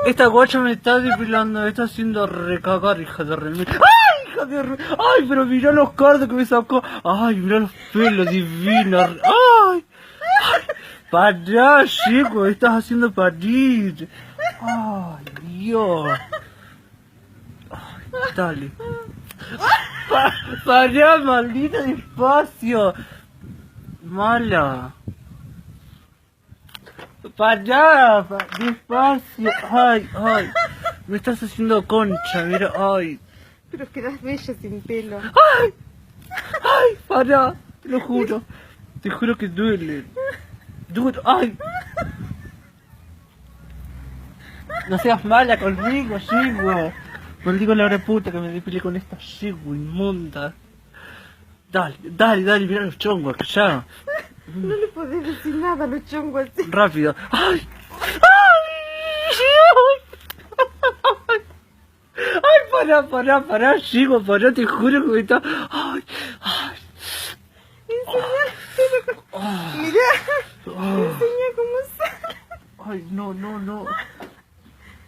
Esta guacha me está depilando, me está haciendo recagar, hija de remil. ¡Ay, hija de re... ¡Ay, pero mirá los cardos que me sacó! ¡Ay, mirá los pelos divinos! ¡Ay! ¡Ay! ¡Pará, chico! Estás haciendo parir. ¡Ay, Dios! ¡Ay, dale! ¡Pará, maldita, despacio! ¡Mala! ¡Pará! ¡Despacio! ¡Ay, ay! Me estás haciendo concha, mira, ay. Pero quedas bella sin pelo. ¡Ay! ¡Ay! ¡Pará! Te lo juro. Te juro que duele. Duele. ¡Ay! No seas mala conmigo, yegua. Maldigo la hora puta que me depilé con esta yegua inmunda. Dale, dale, dale, mira los chongos, ya. No le podés decir nada a los chongos así. Rápido. ¡Ay! ¡Ay! ¡Ay! Pará, llego, pará, te juro que me está... ¡Ay! ¡Ay! Enseñá, mirá, enseñá cómo sale. ¡Ay, no!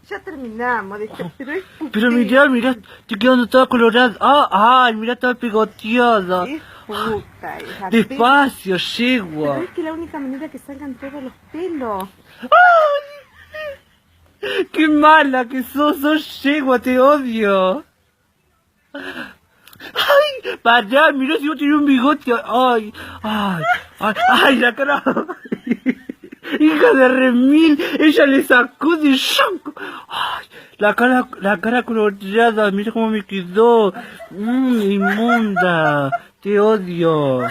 Ya terminamos, pero es puteo. Pero mirá, estoy quedando toda colorada. ¡Ay, mirá, toda pegoteada! Es puta, hija. Despacio, Pero yegua. es que la única manera que salgan todos los pelos. ¡Ay! ¡Qué mala que sos yegua, te odio! ¡Ay! Pará, mirá si vos tenés un bigote. ¡Ay! La cara! ¡Hija de remil! Ella le sacó de shock. ¡Ay! La cara coloreada, mira cómo me quedó. Inmunda. Te odio.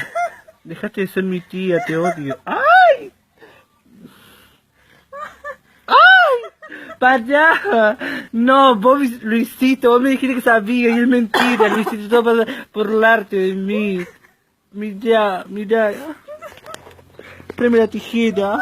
Dejaste de ser mi tía, te odio. ¡Ay! ¡Pará! No, vos lo hiciste, vos me dijiste que sabía y es mentira, lo hiciste todo para burlarte de mí. Mirá. Tráeme la tijera.